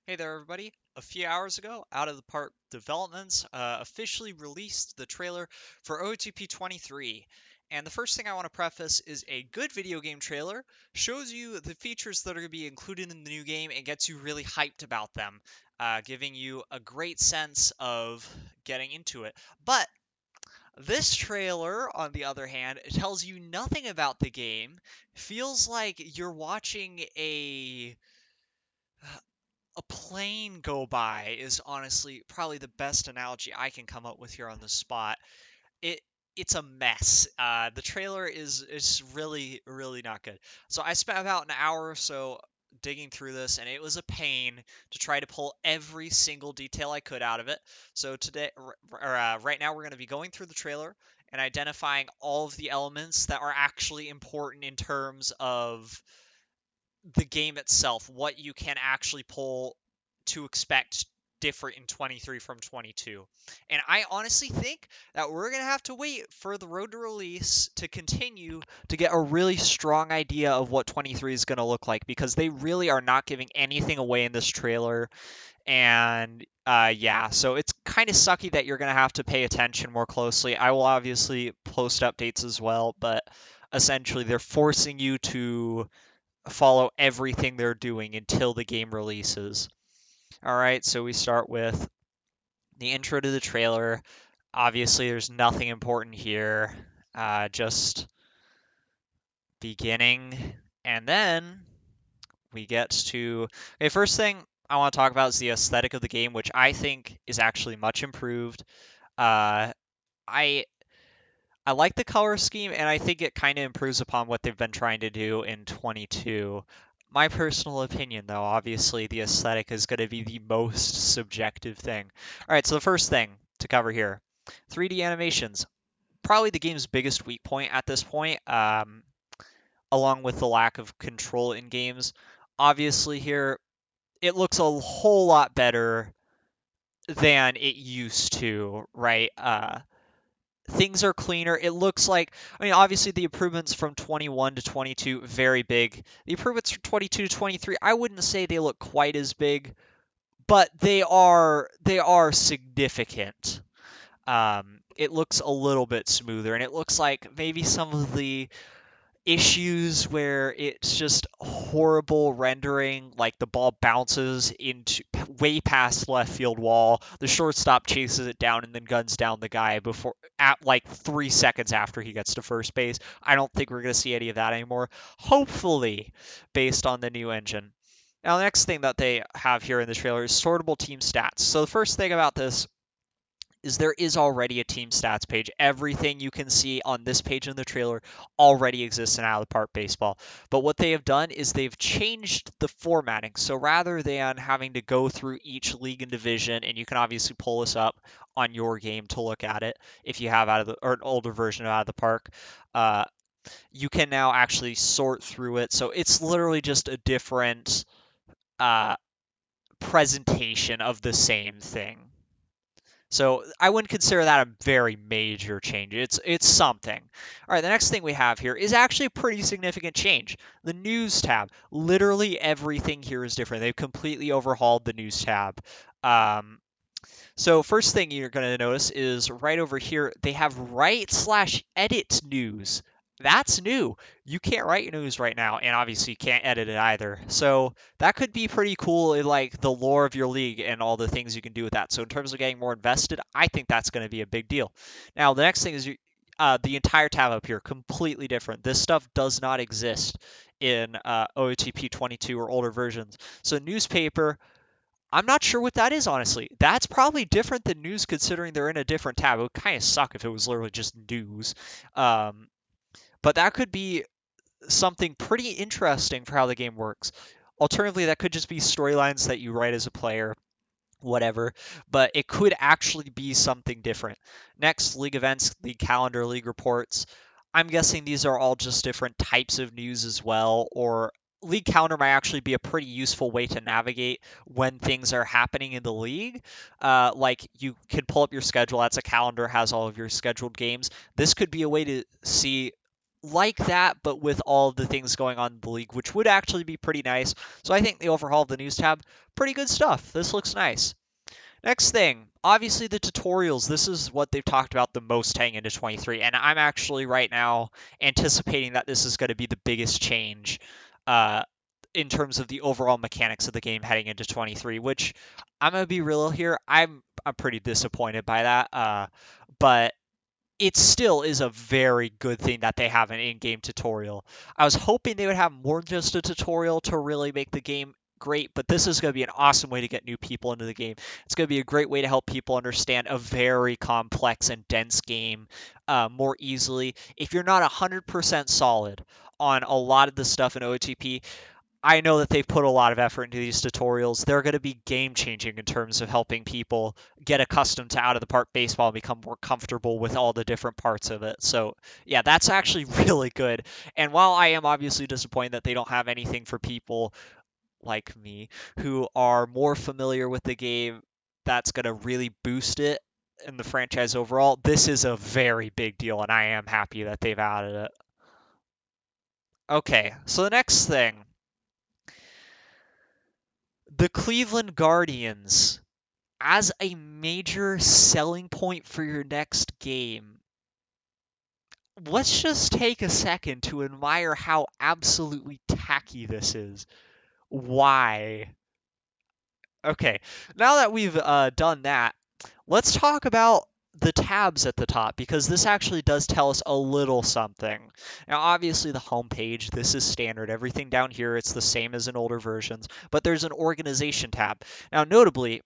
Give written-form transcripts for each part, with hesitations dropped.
Hey there, everybody. A few hours ago, Out of the Park Developments officially released the trailer for OOTP 23. And the first thing I want to preface is a good video game trailer shows you the features that are going to be included in the new game and gets you really hyped about them, giving you a great sense of getting into it. But this trailer, on the other hand, tells you nothing about the game, feels like you're watching a plane go by is honestly probably the best analogy I can come up with here on the spot. It it's a mess. The trailer is really not good. So I spent about an hour or so digging through this, and it was a pain to try to pull every single detail I could out of it. So right now, we're going to be going through the trailer and identifying all of the elements that are actually important in terms of the game itself, what you can actually pull to expect different in 23 from 22. And I honestly think that we're going to have to wait for the road to release to continue to get a really strong idea of what 23 is going to look like, because they really are not giving anything away in this trailer. And yeah, so it's kind of sucky that you're going to have to pay attention more closely. I will obviously post updates as well, but essentially they're forcing you to follow everything they're doing until the game releases. All right, so we start with the intro to the trailer. Obviously, there's nothing important here, just beginning. And then we get to. Okay, first thing I want to talk about is the aesthetic of the game, which I think is actually much improved. Uh, I I like the color scheme, and I think it kind of improves upon what they've been trying to do in 22. My personal opinion, though, obviously the aesthetic is going to be the most subjective thing. All right, so the first thing to cover here, 3D animations. Probably the game's biggest weak point at this point, along with the lack of control in games. Obviously, here, it looks a whole lot better than it used to, right? Things are cleaner. It looks like, I mean, obviously the improvements from 21 to 22 very big. The improvements from 22 to 23, I wouldn't say they look quite as big, but they are significant. It looks a little bit smoother, and it looks like maybe some of the issues where it's just horrible rendering, like the ball bounces into way past left field wall, the shortstop chases it down and then guns down the guy before at like 3 seconds after he gets to first base. I don't think we're going to see any of that anymore, hopefully, based on the new engine. Now, the next thing that they have here in the trailer is sortable team stats. So the first thing about this is there is already a team stats page. Everything you can see on this page in the trailer already exists in Out of the Park Baseball. But what they have done is they've changed the formatting. So rather than having to go through each league and division, and you can obviously pull this up on your game to look at it if you have an older version of Out of the Park, uh, you can now actually sort through it. So it's literally just a different uh, presentation of the same thing. So I wouldn't consider that a very major change. It's something. All right, the next thing we have here is actually a pretty significant change. The news tab. Literally everything here is different. They've completely overhauled the news tab. So first thing you're going to notice is right over here, they have write/edit news. That's new. You can't write news right now, and obviously you can't edit it either. So that could be pretty cool in like the lore of your league and all the things you can do with that. So in terms of getting more invested, I think that's going to be a big deal. Now the next thing is the entire tab up here, completely different. This stuff does not exist in OOTP 22 or older versions. So newspaper, I'm not sure what that is, honestly. That's probably different than news, considering they're in a different tab. It would kind of suck if it was literally just news. Um, but that could be something pretty interesting for how the game works. Alternatively, that could just be storylines that you write as a player, whatever. But it could actually be something different. Next, league events, league calendar, league reports. I'm guessing these are all just different types of news as well, or league calendar might actually be a pretty useful way to navigate when things are happening in the league. Like you can pull up your schedule. That's a calendar, has all of your scheduled games. This could be a way to see like that, but with all of the things going on in the league, which would actually be pretty nice. So I think the overhaul of the news tab, pretty good stuff. This looks nice. Next thing, obviously the tutorials. This is what they've talked about the most heading into 23, and I'm actually right now anticipating that this is going to be the biggest change uh, in terms of the overall mechanics of the game heading into 23. Which I'm gonna be real here, I'm pretty disappointed by that. But it still is a very good thing that they have an in-game tutorial. I was hoping they would have more than just a tutorial to really make the game great, but this is going to be an awesome way to get new people into the game. It's going to be a great way to help people understand a very complex and dense game more easily. If you're not 100% solid on a lot of the stuff in OOTP, I know that they've put a lot of effort into these tutorials. They're going to be game changing in terms of helping people get accustomed to out of the park baseball and become more comfortable with all the different parts of it. So, yeah, that's actually really good. And while I am obviously disappointed that they don't have anything for people like me who are more familiar with the game that's going to really boost it in the franchise overall, this is a very big deal, and I am happy that they've added it. Okay, so the next thing, the Cleveland Guardians as a major selling point for your next game. Let's just take a second to admire how absolutely tacky this is. Why? Okay, now that we've done that, let's talk about the tabs at the top, because this actually does tell us a little something. Now, obviously, the home page, this is standard. Everything down here, it's the same as in older versions, but there's an organization tab. Now, notably,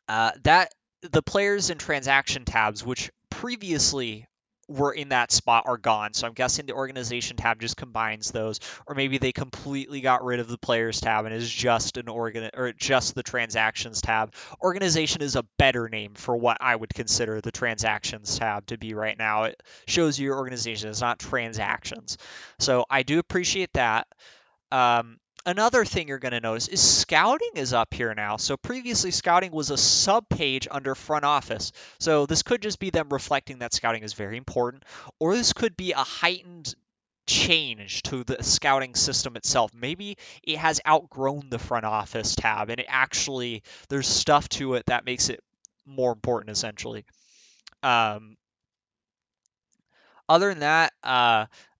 that the players and transaction tabs, which previously were in that spot, are gone. So I'm guessing the organization tab just combines those, or maybe they completely got rid of the players tab and is just an or just the transactions tab. Organization is a better name for what I would consider the transactions tab to be right now. It shows you your organization. It's not transactions. So I do appreciate that. Another thing you're going to notice is scouting is up here now. So previously, scouting was a sub page under front office. So this could just be them reflecting that scouting is very important, or this could be a heightened change to the scouting system itself. Maybe it has outgrown the front office tab and it actually, there's stuff to it that makes it more important, essentially. Um, Other than that,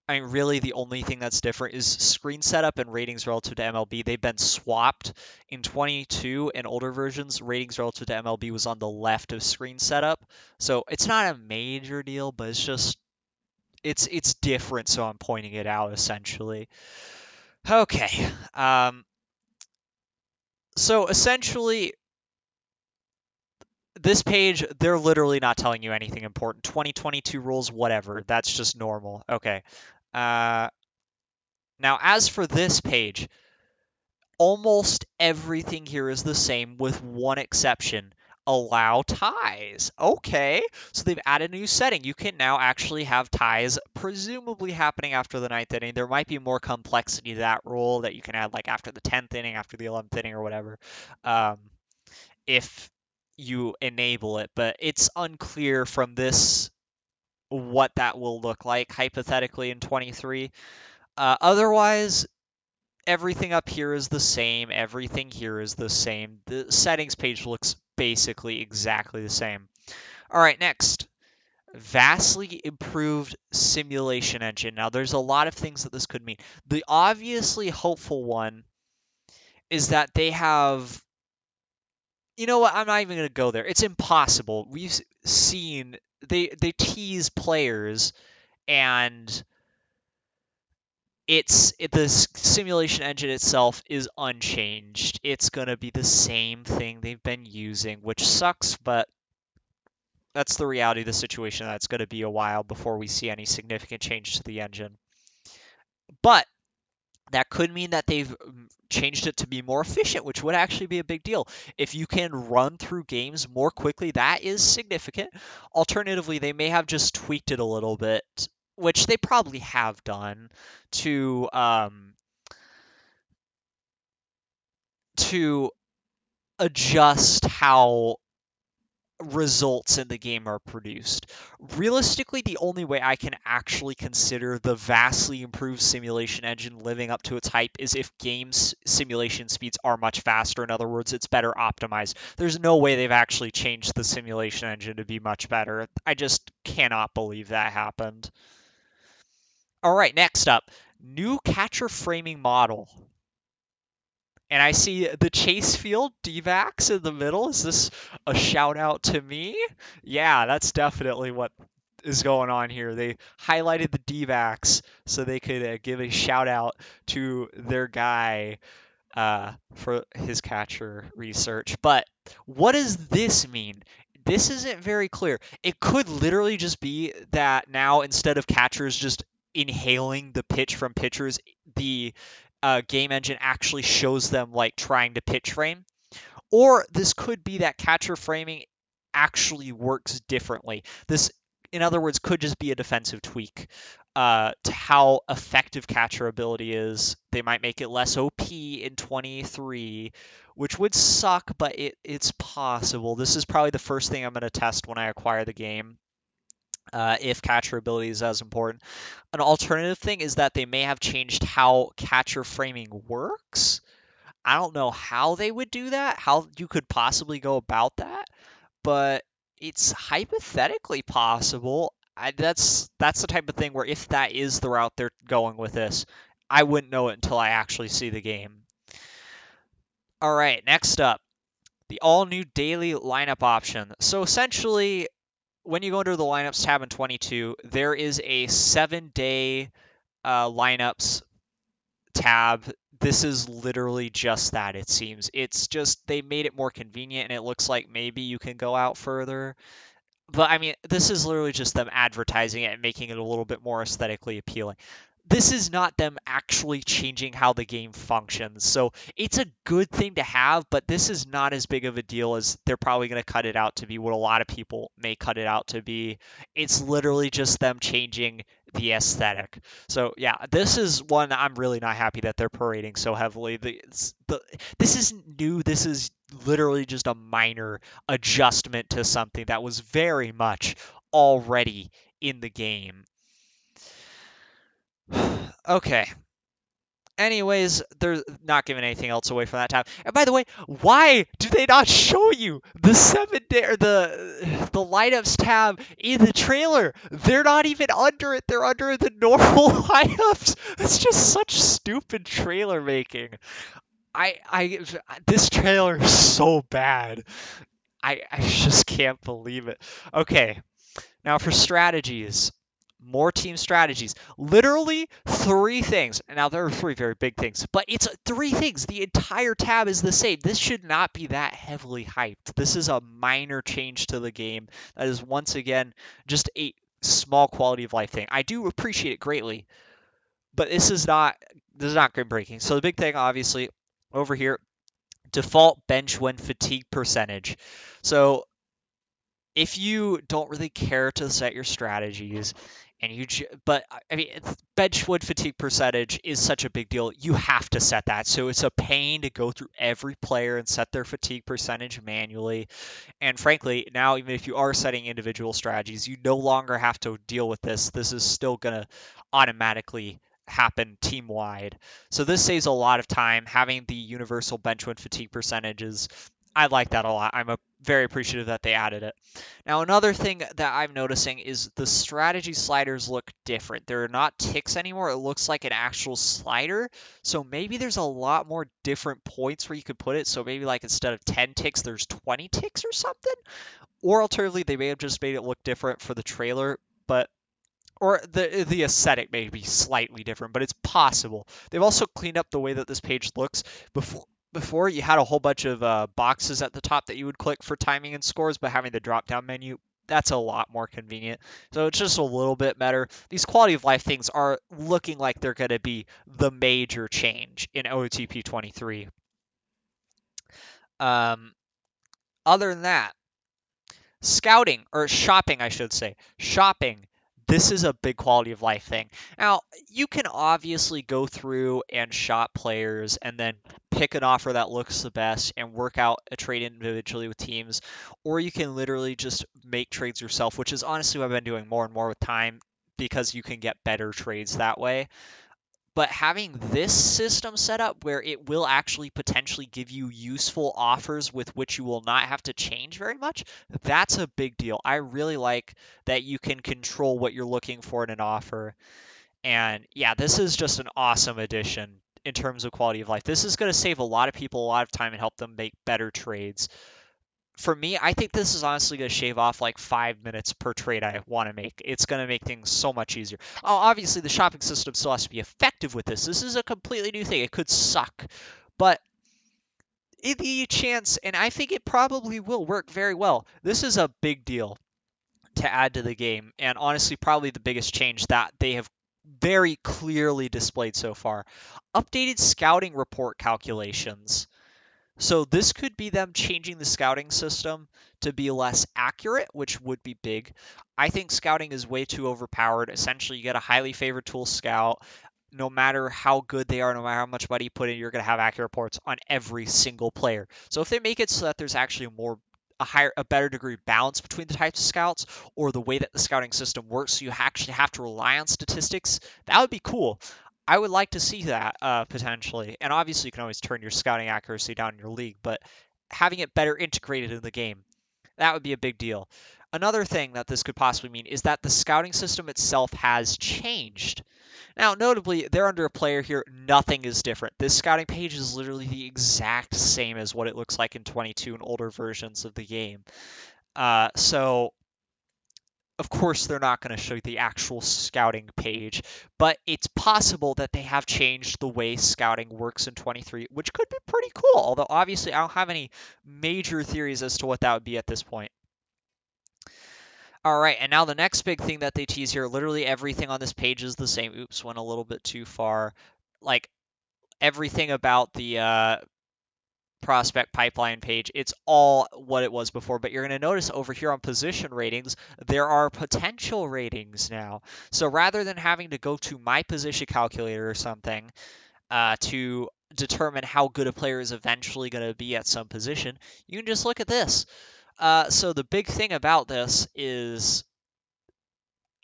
I mean, really the only thing that's different is screen setup and ratings relative to MLB. They've been swapped. In 22 and older versions, ratings relative to MLB was on the left of screen setup. So it's not a major deal, but it's just it's different, so I'm pointing it out essentially. Okay. So essentially this page, they're literally not telling you anything important. 2022 rules, whatever. That's just normal. Okay. Uh, Now, as for this page, almost everything here is the same with one exception. Allow ties. Okay, so they've added a new setting. You can now actually have ties, presumably happening after the 9th inning. There might be more complexity to that rule that you can add like after the 10th inning, after the 11th inning, or whatever, um, if you enable it. But it's unclear from this what that will look like hypothetically in 23. Otherwise, everything up here is the same. Everything here is the same. The settings page looks basically exactly the same. All right, next. Vastly improved simulation engine. Now, there's a lot of things that this could mean. The obviously hopeful one is that they have. You know what? I'm not even going to go there. It's impossible. We've seen they tease players, and the simulation engine itself is unchanged. It's going to be the same thing they've been using, which sucks, but that's the reality of the situation. That's going to be a while before we see any significant change to the engine. But that could mean that they've changed it to be more efficient, which would actually be a big deal. If you can run through games more quickly, that is significant. Alternatively, they may have just tweaked it a little bit, which they probably have done to to adjust how results in the game are produced. Realistically, the only way I can actually consider the vastly improved simulation engine living up to its hype is if games simulation speeds are much faster. In other words, it's better optimized. There's no way they've actually changed the simulation engine to be much better. I just cannot believe that happened. All right, next up, new catcher framing model. And I see the Chase Field D-backs in the middle. Is this a shout out to me? Yeah, that's definitely what is going on here. They highlighted the D-backs so they could give a shout out to their guy for his catcher research. But what does this mean? This isn't very clear. It could literally just be that now instead of catchers just inhaling the pitch from pitchers, the game engine actually shows them like trying to pitch frame. Or this could be that catcher framing actually works differently. This, in other words, could just be a defensive tweak to how effective catcher ability is. They might make it less OP in 23, which would suck, but it's possible. This is probably the first thing I'm going to test when I acquire the game. If catcher ability is as important. An alternative thing is that they may have changed how catcher framing works. I don't know how they would do that, how you could possibly go about that, but it's hypothetically possible. That's the type of thing where if that is the route they're going with this, I wouldn't know it until I actually see the game. All right, next up, the all new daily lineup option. So essentially, when you go into the lineups tab in 22, there is a 7-day lineups tab. This is literally just that, it seems. It's just they made it more convenient and it looks like maybe you can go out further. But I mean, this is literally just them advertising it and making it a little bit more aesthetically appealing. This is not them actually changing how the game functions. So it's a good thing to have, but this is not as big of a deal as they're probably going to cut it out to be what a lot of people may cut it out to be. It's literally just them changing the aesthetic. So yeah, this is one I'm really not happy that they're parading so heavily. This isn't new. This is literally just a minor adjustment to something that was very much already in the game. Okay. Anyways, they're not giving anything else away from that tab. And by the way, why do they not show you the 7-day or the lineups tab in the trailer? They're not even under it. They're under the normal lineups. It's just such stupid trailer making. I this trailer is so bad. I just can't believe it. Okay, now for strategies, more team strategies. Literally 3 things. Now there are 3 very big things, but it's 3 things. The entire tab is the same. This should not be that heavily hyped. This is a minor change to the game. That is once again just a small quality of life thing. I do appreciate it greatly, but this is not game breaking. So the big thing, obviously, over here, default bench when fatigue percentage. So if you don't really care to set your strategies and but I mean bench wood fatigue percentage is such a big deal, you have to set that. So it's a pain to go through every player and set their fatigue percentage manually. And frankly, now even if you are setting individual strategies, you no longer have to deal with this is still going to automatically happen team wide. So this saves a lot of time. Having the universal bench when fatigue percentages, I like that a lot. Very appreciative that they added it. Now, another thing that I'm noticing is the strategy sliders look different. They're not ticks anymore. It looks like an actual slider. So maybe there's a lot more different points where you could put it. So maybe like instead of 10 ticks, there's 20 ticks or something. Or alternatively, they may have just made it look different for the trailer, but or the aesthetic may be slightly different, but it's possible. They've also cleaned up the way that this page looks. Before you had a whole bunch of boxes at the top that you would click for timing and scores, but having the drop down menu, that's a lot more convenient. So it's just a little bit better. These quality of life things are looking like they're going to be the major change in OOTP 23. Other than that, scouting, or shopping, I should say. Shopping. this is a big quality of life thing. Now, you can obviously go through and shop players and then pick an offer that looks the best and work out a trade individually with teams, or you can literally just make trades yourself, which is honestly what I've been doing more and more with time because you can get better trades that way. But having this system set up where it will actually potentially give you useful offers with which you will not have to change very much, that's a big deal. I really like that you can control what you're looking for in an offer. And yeah, this is just an awesome addition in terms of quality of life. This is going to save a lot of people a lot of time and help them make better trades. For me, I think this is honestly going to shave off like 5 minutes per trade I want to make. It's going to make things so much easier. Oh, obviously, the shopping system still has to be effective with this. This is a completely new thing. It could suck, but in the chance, and I think it probably will work very well. This is a big deal to add to the game, and honestly, probably the biggest change that they have very clearly displayed so far. Updated scouting report calculations. So this could be them changing the scouting system to be less accurate, which would be big. I think scouting is way too overpowered. Essentially, you get a highly favored tool scout. No matter how good they are, no matter how much money you put in, you're going to have accurate reports on every single player. So if they make it so that there's actually a better degree of balance between the types of scouts or the way that the scouting system works, so you actually have to rely on statistics, that would be cool. I would like to see that potentially. And obviously, you can always turn your scouting accuracy down in your league, but having it better integrated in the game, that would be a big deal. Another thing that this could possibly mean is that the scouting system itself has changed. Now, notably, they're under a player here. Nothing is different. This scouting page is literally the exact same as what it looks like in 22 and older versions of the game. So of course, they're not going to show you the actual scouting page, but it's possible that they have changed the way scouting works in 23, which could be pretty cool. Although, obviously, I don't have any major theories as to what that would be at this point. All right, and now the next big thing that they tease here, literally everything on this page is the same. Oops, went a little bit too far. Like, everything about the prospect pipeline page, it's all what it was before, but you're going to notice over here on position ratings, there are potential ratings now. So rather than having to go to my position calculator or something to determine how good a player is eventually going to be at some position, you can just look at this. So the big thing about this is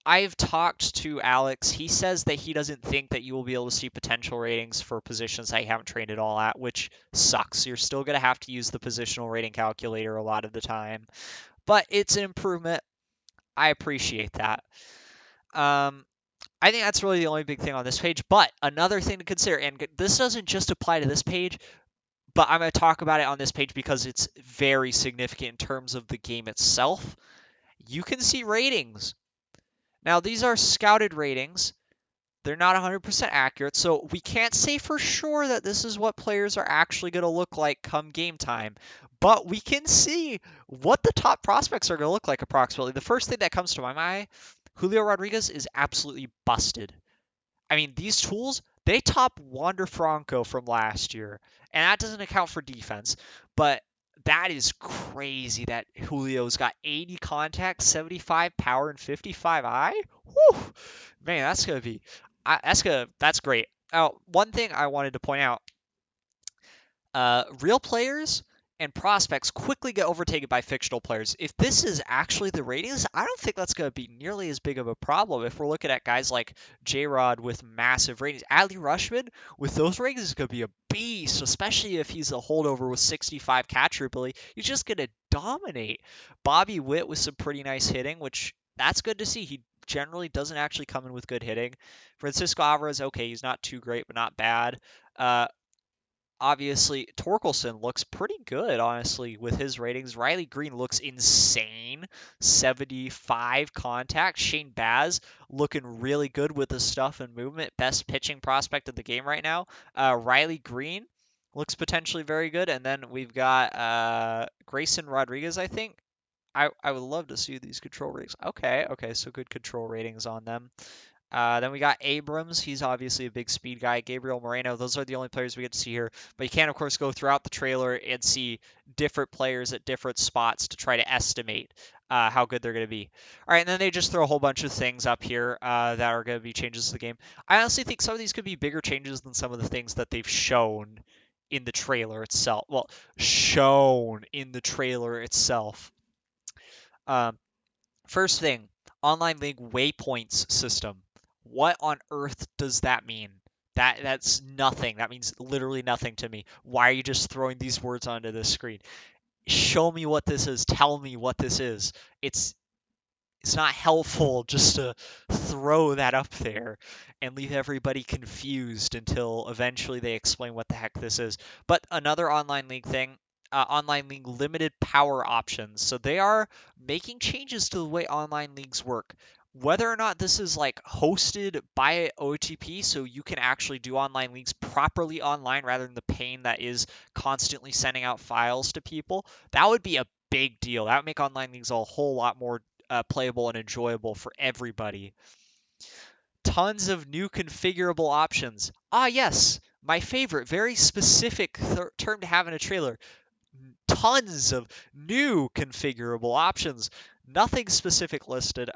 I've talked to Alex. He says that he doesn't think that you will be able to see potential ratings for positions that you haven't trained at all at, which sucks. You're still going to have to use the positional rating calculator a lot of the time, but it's an improvement. I appreciate that. I think that's really the only big thing on this page, but another thing to consider, and this doesn't just apply to this page, but I'm going to talk about it on this page because it's very significant in terms of the game itself. You can see ratings. Now, these are scouted ratings. They're not 100% accurate, so we can't say for sure that this is what players are actually going to look like come game time. But we can see what the top prospects are going to look like approximately. The first thing that comes to my mind, Julio Rodriguez is absolutely busted. I mean, these tools, they top Wander Franco from last year, and that doesn't account for defense. But that is crazy that Julio's got 80 contact, 75 power, and 55 eye. Whew, man, that's great. One thing I wanted to point out real players and prospects quickly get overtaken by fictional players. If this is actually the ratings, I don't think that's going to be nearly as big of a problem if we're looking at guys like J-Rod with massive ratings. Adley Rushman with those ratings is going to be a beast, especially if he's a holdover with 65 catcher ability. He's just going to dominate. Bobby Witt with some pretty nice hitting, which that's good to see. He generally doesn't actually come in with good hitting. Francisco Alvarez, okay, he's not too great, but not bad. Obviously, Torkelson looks pretty good, honestly, with his ratings. Riley Green looks insane. 75 contact. Shane Baz looking really good with his stuff and movement. Best pitching prospect of the game right now. Riley Green looks potentially very good. And then we've got Grayson Rodriguez, I think. I would love to see these control ratings. Okay, so good control ratings on them. Then we got Abrams. He's obviously a big speed guy. Gabriel Moreno. Those are the only players we get to see here. But you can, of course, go throughout the trailer and see different players at different spots to try to estimate how good they're going to be. All right, and then they just throw a whole bunch of things up here that are going to be changes to the game. I honestly think some of these could be bigger changes than some of the things that they've shown in the trailer itself. Well, shown in the trailer itself. Um, First thing, online league waypoints system. What on earth does that mean? That's nothing. That means literally nothing to me. Why are you just throwing these words onto the screen? Show me what this is. Tell me what this is. It's not helpful just to throw that up there and leave everybody confused until eventually they explain what the heck this is. But another online league thing, online league limited power options. So they are making changes to the way online leagues work. Whether or not this is like hosted by OOTP, so you can actually do online leagues properly online rather than the pain that is constantly sending out files to people, that would be a big deal. That would make online leagues a whole lot more playable and enjoyable for everybody. Tons of new configurable options. Ah, yes, my favorite, very specific term to have in a trailer. Tons of new configurable options. Nothing specific listed.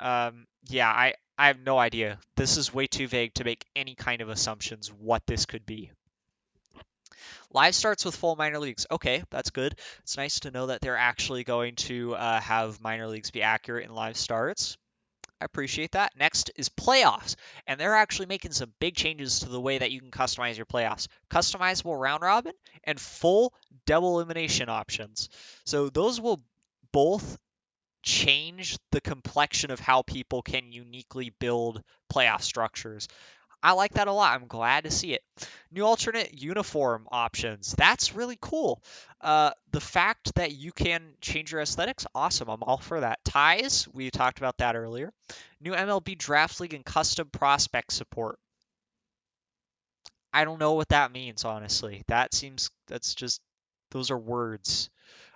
Yeah, I have no idea. This is way too vague to make any kind of assumptions what this could be. Live starts with full minor leagues. Okay, that's good. It's nice to know that they're actually going to have minor leagues be accurate in live starts. I appreciate that. Next is playoffs, and they're actually making some big changes to the way that you can customize your playoffs. Customizable round robin and full double elimination options. So those will both change the complexion of how people can uniquely build playoff structures. I like that a lot. I'm glad to see it. New alternate uniform options. That's really cool. The fact that you can change your aesthetics, awesome. I'm all for that. Ties, we talked about that earlier. New MLB Draft League and custom prospect support. I don't know what that means, honestly. That's just, those are words.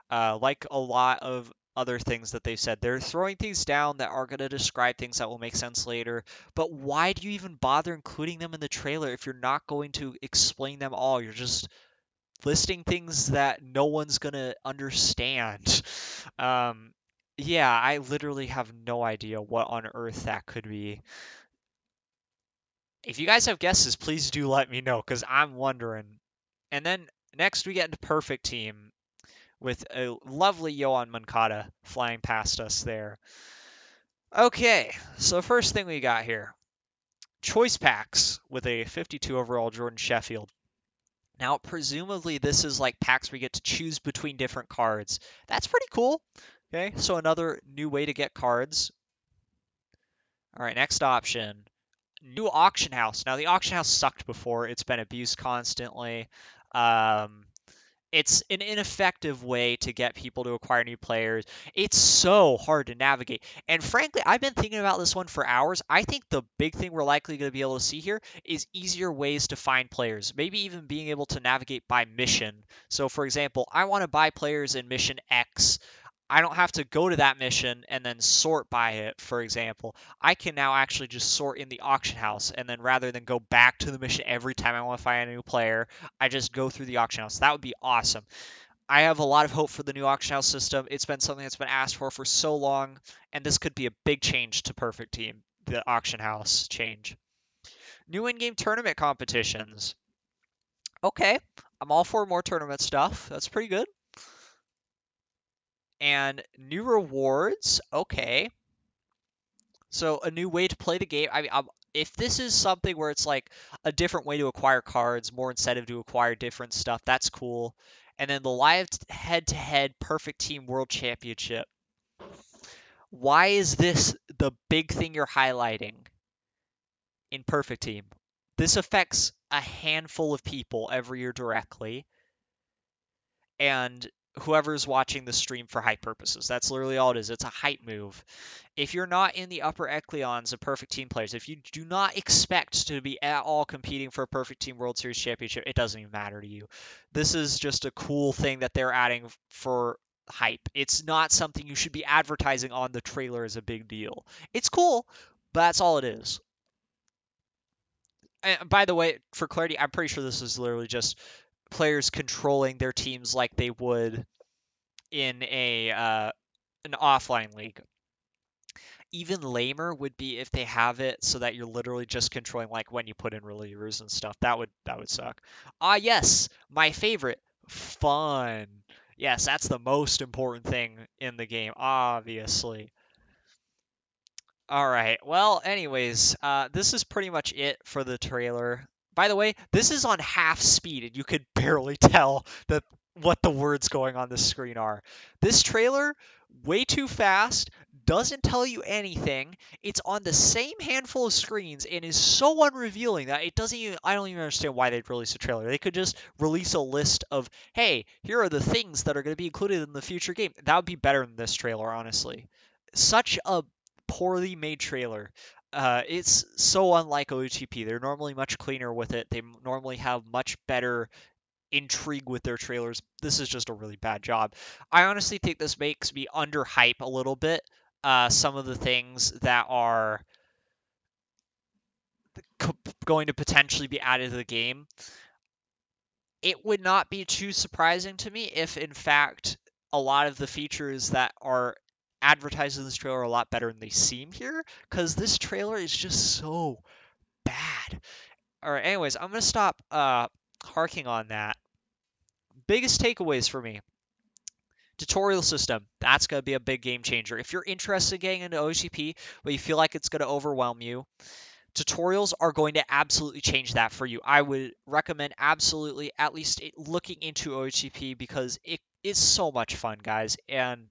Like a lot of other things that they've said. They're throwing things down that are going to describe things that will make sense later. But why do you even bother including them in the trailer if you're not going to explain them all? You're just listing things that no one's going to understand. Um, yeah, I literally have no idea what on earth that could be. If you guys have guesses, please do let me know because I'm wondering. And then next we get into Perfect Team with a lovely Yohan Moncada flying past us there. Okay, so first thing we got here, choice packs with a 52 overall Jordan Sheffield. Now, presumably this is like packs where you get to choose between different cards. That's pretty cool. Okay, so another new way to get cards. All right, next option, new auction house. Now, the auction house sucked before. It's been abused constantly. Um, It's an ineffective way to get people to acquire new players. It's so hard to navigate. And frankly, I've been thinking about this one for hours. I think the big thing we're likely going to be able to see here is easier ways to find players. Maybe even being able to navigate by mission. So for example, I want to buy players in mission X. I don't have to go to that mission and then sort by it, for example. I can now actually just sort in the auction house, and then rather than go back to the mission every time I want to find a new player, I just go through the auction house. That would be awesome. I have a lot of hope for the new auction house system. It's been something that's been asked for so long, and this could be a big change to Perfect Team, the auction house change. New in-game tournament competitions. Okay, I'm all for more tournament stuff. That's pretty good. And new rewards. Okay. So a new way to play the game. I mean, if this is something where it's like a different way to acquire cards, more incentive to acquire different stuff, that's cool. And then the live head-to-head perfect team world championship. Why is this the big thing you're highlighting in perfect team? This affects a handful of people every year directly, and whoever's watching the stream for hype purposes. That's literally all it is. It's a hype move. If you're not in the upper echelons of perfect team players, if you do not expect to be at all competing for a perfect team World Series championship, it doesn't even matter to you. This is just a cool thing that they're adding for hype. It's not something you should be advertising on the trailer as a big deal. It's cool, but that's all it is. And by the way, for clarity, I'm pretty sure this is literally just players controlling their teams like they would in a an offline league. Even lamer would be if they have it so that you're literally just controlling like when you put in relievers and stuff. That would suck. Ah, yes, my favorite, fun. Yes, that's the most important thing in the game, obviously. All right. Well, anyways, this is pretty much it for the trailer. By the way, this is on half speed, and you could barely tell that what the words going on the screen are. This trailer, way too fast, doesn't tell you anything. It's on the same handful of screens and is so unrevealing that it doesn't even. I don't even understand why they'd release a trailer. They could just release a list of, hey, here are the things that are going to be included in the future game. That would be better than this trailer, honestly. Such a poorly made trailer. It's so unlike OOTP. They're normally much cleaner with it. They normally have much better intrigue with their trailers. This is just a really bad job. I honestly think this makes me underhype a little bit some of the things that are going to potentially be added to the game. It would not be too surprising to me if, in fact, a lot of the features that are advertised in this trailer are a lot better than they seem here, because this trailer is just so bad. All right, anyways, I'm gonna stop harking on that. Biggest takeaways for me: tutorial system. That's gonna be a big game changer. If you're interested in getting into OGP, but you feel like it's gonna overwhelm you, tutorials are going to absolutely change that for you. I would recommend absolutely at least looking into OGP because it is so much fun, guys. And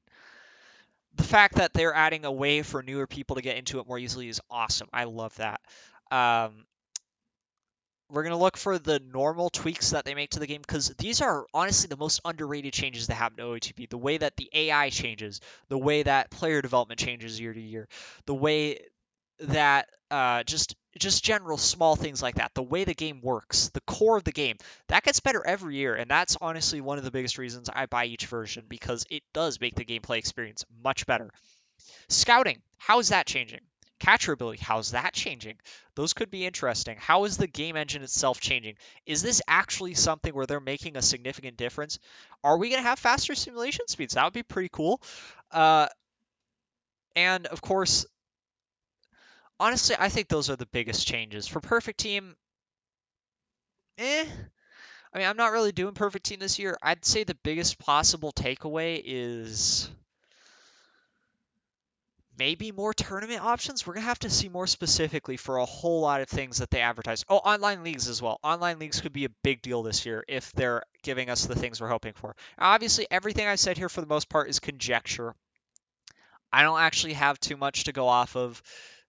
the fact that they're adding a way for newer people to get into it more easily is awesome. I love that. Um, we're going to look for the normal tweaks that they make to the game because these are honestly the most underrated changes that happen to OOTP. The way that the AI changes, the way that player development changes year to year, the way that just general small things like that, the way the game works, the core of the game, that gets better every year, and that's honestly one of the biggest reasons I buy each version because it does make the gameplay experience much better. Scouting, how is that changing? Catcher ability, how's that changing? Those could be interesting. How is the game engine itself changing? Is this actually something where they're making a significant difference? Are we going to have faster simulation speeds? That would be pretty cool. Uh, and of course, honestly, I think those are the biggest changes. For Perfect Team, eh. I mean, I'm not really doing Perfect Team this year. I'd say the biggest possible takeaway is maybe more tournament options. We're going to have to see more specifically for a whole lot of things that they advertise. Oh, online leagues as well. Online leagues could be a big deal this year if they're giving us the things we're hoping for. Obviously, everything I've said here for the most part is conjecture. I don't actually have too much to go off of.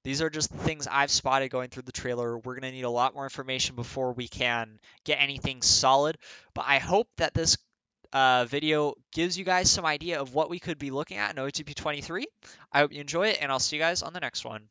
These are just the things I've spotted going through the trailer. We're going to need a lot more information before we can get anything solid. But I hope that this video gives you guys some idea of what we could be looking at in OTP 23. I hope you enjoy it, and I'll see you guys on the next one.